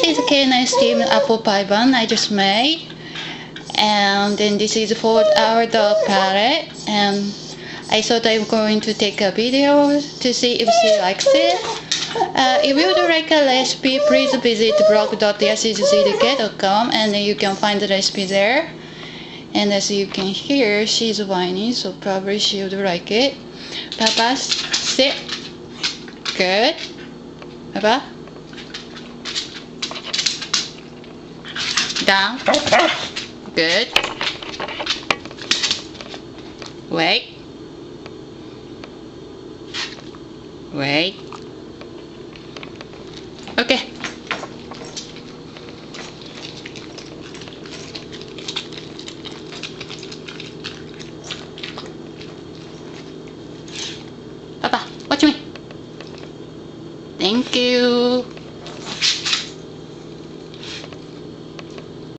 is a canine steamed apple pie bun I just made. And then this is for our dog Parrot. And I thought I'm going to take a video to see if she likes it. If you would like a recipe, please visit blog.yassy.com and you can find the recipe there. And as you can hear, she's whining, so probably she would like it. Papa, sit. Good. Papa. Down. Good. Wait. Wait. Okay. Papa, watch me. Thank you.